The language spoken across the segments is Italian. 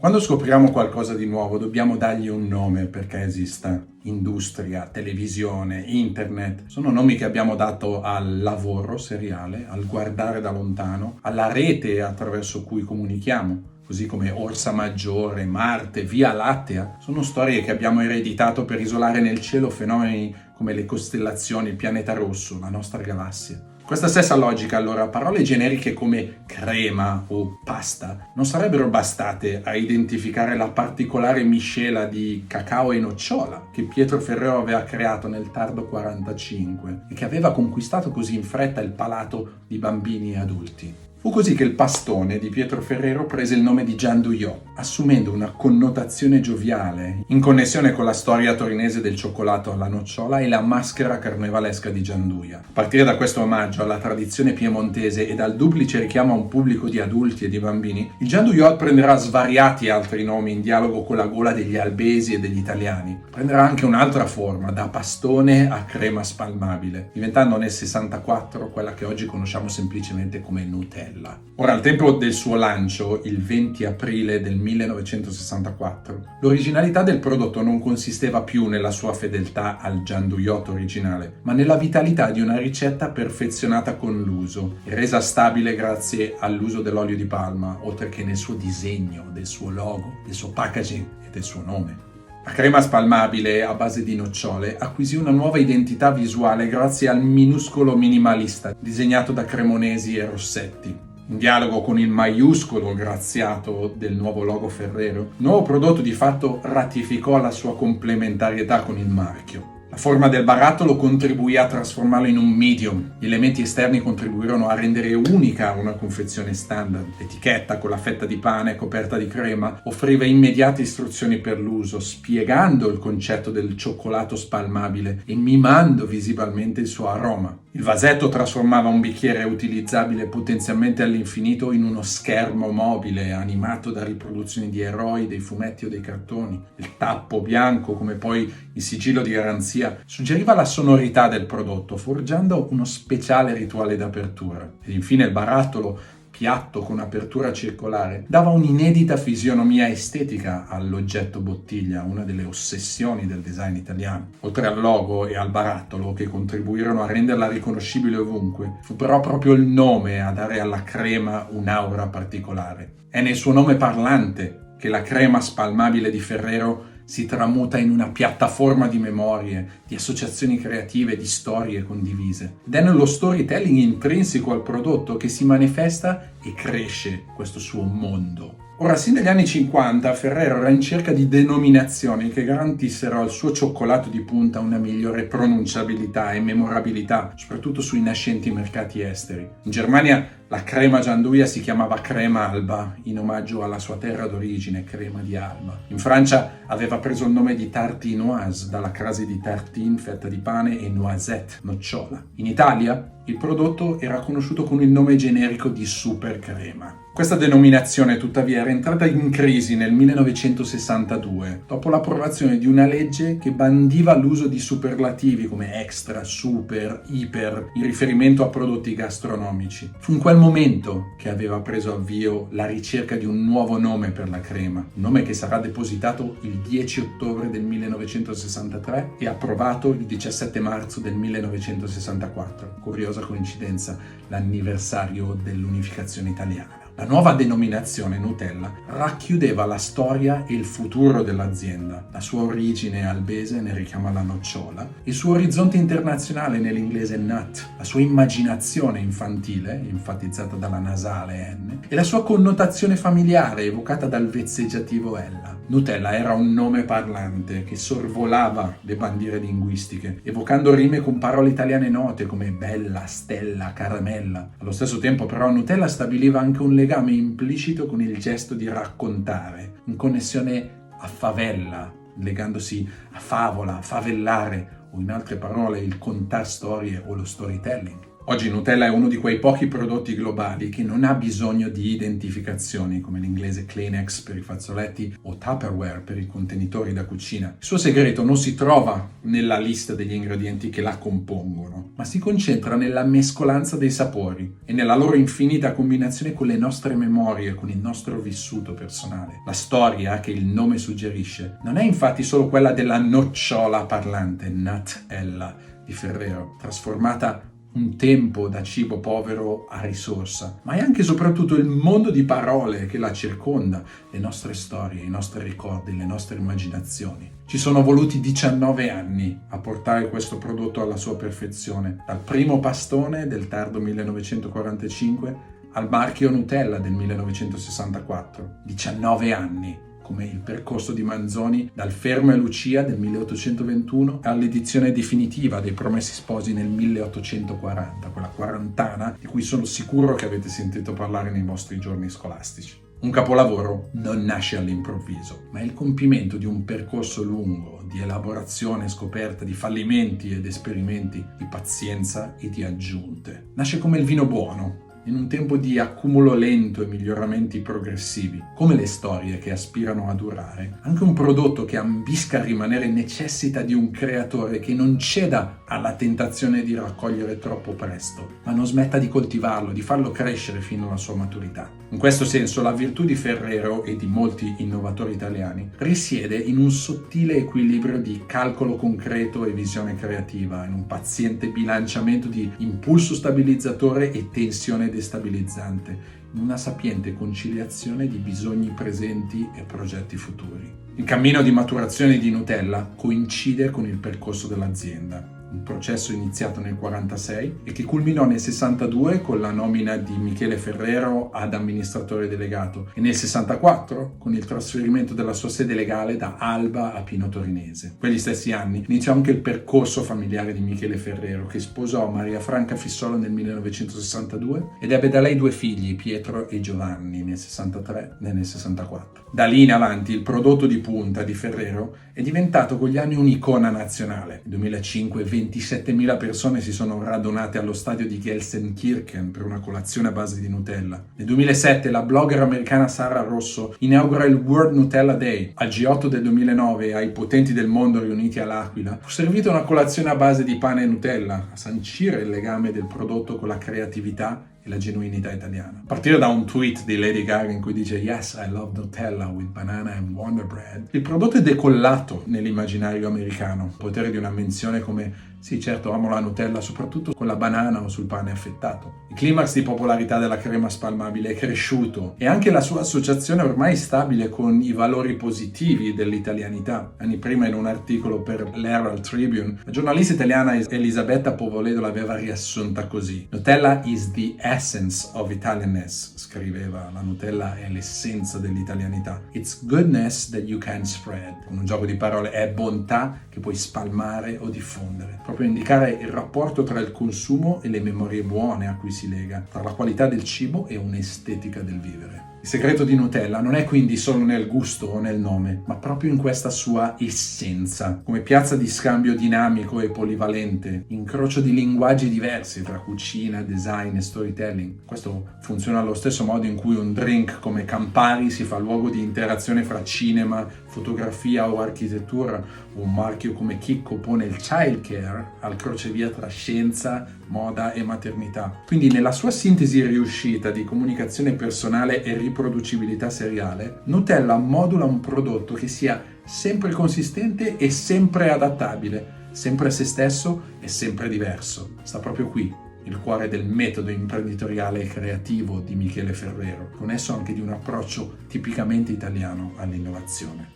Quando scopriamo qualcosa di nuovo dobbiamo dargli un nome perché esista. Industria, televisione, internet, sono nomi che abbiamo dato al lavoro seriale, al guardare da lontano, alla rete attraverso cui comunichiamo. Così come Orsa Maggiore, Marte, Via Lattea, sono storie che abbiamo ereditato per isolare nel cielo fenomeni come le costellazioni, il pianeta rosso, la nostra galassia. Questa stessa logica, allora, parole generiche come crema o pasta non sarebbero bastate a identificare la particolare miscela di cacao e nocciola che Pietro Ferrero aveva creato nel tardo 45 e che aveva conquistato così in fretta il palato di bambini e adulti. Fu così che il pastone di Pietro Ferrero prese il nome di Gianduiò, assumendo una connotazione gioviale, in connessione con la storia torinese del cioccolato alla nocciola e la maschera carnevalesca di Gianduia. A partire da questo omaggio alla tradizione piemontese e dal duplice richiamo a un pubblico di adulti e di bambini, il Gianduiò prenderà svariati altri nomi in dialogo con la gola degli albesi e degli italiani. Prenderà anche un'altra forma, da pastone a crema spalmabile, diventando nel 64 quella che oggi conosciamo semplicemente come Nutella. Ora, al tempo del suo lancio, il 20 aprile del 1964, l'originalità del prodotto non consisteva più nella sua fedeltà al Gianduiotto originale, ma nella vitalità di una ricetta perfezionata con l'uso e resa stabile grazie all'uso dell'olio di palma, oltre che nel suo disegno, del suo logo, del suo packaging e del suo nome. La crema spalmabile a base di nocciole acquisì una nuova identità visuale grazie al minuscolo minimalista disegnato da Cremonesi e Rossetti. In dialogo con il maiuscolo graziato del nuovo logo Ferrero, il nuovo prodotto di fatto ratificò la sua complementarietà con il marchio. La forma del barattolo contribuì a trasformarlo in un medium. Gli elementi esterni contribuirono a rendere unica una confezione standard. L'etichetta con la fetta di pane coperta di crema offriva immediate istruzioni per l'uso, spiegando il concetto del cioccolato spalmabile e mimando visibilmente il suo aroma. Il vasetto trasformava un bicchiere utilizzabile potenzialmente all'infinito in uno schermo mobile animato da riproduzioni di eroi, dei fumetti o dei cartoni. Il tappo bianco, come poi il sigillo di garanzia, suggeriva la sonorità del prodotto, forgiando uno speciale rituale d'apertura. Ed infine il barattolo, piatto con apertura circolare, dava un'inedita fisionomia estetica all'oggetto bottiglia, una delle ossessioni del design italiano. Oltre al logo e al barattolo, che contribuirono a renderla riconoscibile ovunque, fu però proprio il nome a dare alla crema un'aura particolare. È nel suo nome parlante che la crema spalmabile di Ferrero si tramuta in una piattaforma di memorie, di associazioni creative, di storie condivise. Ed è nello storytelling intrinseco al prodotto che si manifesta e cresce questo suo mondo. Ora, sin dagli anni 50, Ferrero era in cerca di denominazioni che garantissero al suo cioccolato di punta una migliore pronunciabilità e memorabilità, soprattutto sui nascenti mercati esteri. In Germania la crema Gianduia si chiamava crema Alba, in omaggio alla sua terra d'origine, crema di Alba. In Francia aveva preso il nome di tartinoise, dalla crasi di tartine, fetta di pane, e noisette, nocciola. In Italia il prodotto era conosciuto con il nome generico di super crema. Questa denominazione, tuttavia, era entrata in crisi nel 1962, dopo l'approvazione di una legge che bandiva l'uso di superlativi come extra, super, iper, in riferimento a prodotti gastronomici. Fu in quel momento che aveva preso avvio la ricerca di un nuovo nome per la crema, un nome che sarà depositato il 10 ottobre del 1963 e approvato il 17 marzo del 1964. Curiosa coincidenza, l'anniversario dell'unificazione italiana. La nuova denominazione Nutella racchiudeva la storia e il futuro dell'azienda, la sua origine albese nel richiamo alla nocciola, il suo orizzonte internazionale nell'inglese nut, la sua immaginazione infantile, enfatizzata dalla nasale N, e la sua connotazione familiare, evocata dal vezzeggiativo ella. Nutella era un nome parlante che sorvolava le bandiere linguistiche, evocando rime con parole italiane note come bella, stella, caramella. Allo stesso tempo però Nutella stabiliva anche un legame implicito con il gesto di raccontare, in connessione a favella, legandosi a favola, favellare, o in altre parole il contar storie o lo storytelling. Oggi Nutella è uno di quei pochi prodotti globali che non ha bisogno di identificazioni, come l'inglese Kleenex per i fazzoletti o Tupperware per i contenitori da cucina. Il suo segreto non si trova nella lista degli ingredienti che la compongono, ma si concentra nella mescolanza dei sapori e nella loro infinita combinazione con le nostre memorie, con il nostro vissuto personale. La storia che il nome suggerisce non è infatti solo quella della nocciola parlante, Nutella, di Ferrero, trasformata un tempo da cibo povero a risorsa, ma è anche e soprattutto il mondo di parole che la circonda, le nostre storie, i nostri ricordi, le nostre immaginazioni. Ci sono voluti 19 anni a portare questo prodotto alla sua perfezione, dal primo pastone del tardo 1945 al marchio Nutella del 1964. 19 anni, come il percorso di Manzoni dal Fermo e Lucia del 1821 all'edizione definitiva dei Promessi Sposi nel 1840, quella quarantana di cui sono sicuro che avete sentito parlare nei vostri giorni scolastici. Un capolavoro non nasce all'improvviso, ma è il compimento di un percorso lungo di elaborazione, scoperta, di fallimenti ed esperimenti, di pazienza e di aggiunte. Nasce come il vino buono, in un tempo di accumulo lento e miglioramenti progressivi. Come le storie che aspirano a durare, anche un prodotto che ambisca a rimanere necessita di un creatore che non ceda alla tentazione di raccogliere troppo presto, ma non smetta di coltivarlo, di farlo crescere fino alla sua maturità. In questo senso, la virtù di Ferrero e di molti innovatori italiani risiede in un sottile equilibrio di calcolo concreto e visione creativa, in un paziente bilanciamento di impulso stabilizzatore e tensione destabilizzante, in una sapiente conciliazione di bisogni presenti e progetti futuri. Il cammino di maturazione di Nutella coincide con il percorso dell'azienda, un processo iniziato nel 1946 e che culminò nel 1962 con la nomina di Michele Ferrero ad amministratore delegato e nel 1964 con il trasferimento della sua sede legale da Alba a Pino Torinese. Quegli stessi anni iniziò anche il percorso familiare di Michele Ferrero, che sposò Maria Franca Fissolo nel 1962 ed ebbe da lei 2 figli, Pietro e Giovanni, nel 1963 e nel 1964. Da lì in avanti il prodotto di punta di Ferrero è diventato con gli anni un'icona nazionale. Nel 2005 27.000 persone si sono radunate allo stadio di Gelsenkirchen per una colazione a base di Nutella. Nel 2007 la blogger americana Sara Rosso inaugura il World Nutella Day. Al G8 del 2009, ai potenti del mondo riuniti all'Aquila, fu servita una colazione a base di pane e Nutella, a sancire il legame del prodotto con la creatività e la genuinità italiana. A partire da un tweet di Lady Gaga in cui dice "Yes, I love Nutella with banana and Wonder Bread", il prodotto è decollato nell'immaginario americano. Il potere di una menzione come "Sì, certo, amo la Nutella, soprattutto con la banana o sul pane affettato". Il climax di popolarità della crema spalmabile è cresciuto e anche la sua associazione ormai stabile con i valori positivi dell'italianità. Anni prima, in un articolo per l'Herald Tribune, la giornalista italiana Elisabetta Povoledo l'aveva riassunta così: "Nutella is the essence of Italianness", scriveva. La Nutella è l'essenza dell'italianità. "It's goodness that you can spread". Con un gioco di parole, è bontà che puoi spalmare o diffondere. Proprio indicare il rapporto tra il consumo e le memorie buone a cui si lega, tra la qualità del cibo e un'estetica del vivere. Il segreto di Nutella non è quindi solo nel gusto o nel nome, ma proprio in questa sua essenza, come piazza di scambio dinamico e polivalente, incrocio di linguaggi diversi tra cucina, design e storytelling. Questo funziona allo stesso modo in cui un drink come Campari si fa luogo di interazione fra cinema, fotografia o architettura, o un marchio come Chicco pone il childcare al crocevia tra scienza, moda e maternità. Quindi nella sua sintesi riuscita di comunicazione personale e riproducibilità seriale, Nutella modula un prodotto che sia sempre consistente e sempre adattabile, sempre se stesso e sempre diverso. Sta proprio qui il cuore del metodo imprenditoriale e creativo di Michele Ferrero, con esso anche di un approccio tipicamente italiano all'innovazione.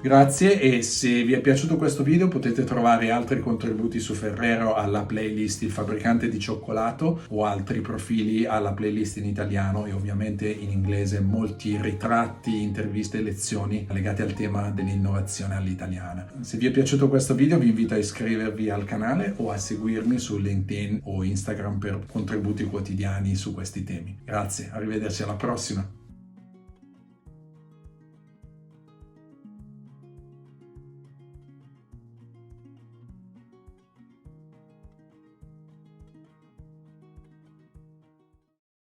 Grazie, e se vi è piaciuto questo video potete trovare altri contributi su Ferrero alla playlist Il fabbricante di cioccolato o altri profili alla playlist in italiano e ovviamente in inglese, molti ritratti, interviste e lezioni legate al tema dell'innovazione all'italiana. Se vi è piaciuto questo video vi invito a iscrivervi al canale o a seguirmi su LinkedIn o Instagram per contributi quotidiani su questi temi. Grazie, arrivederci alla prossima!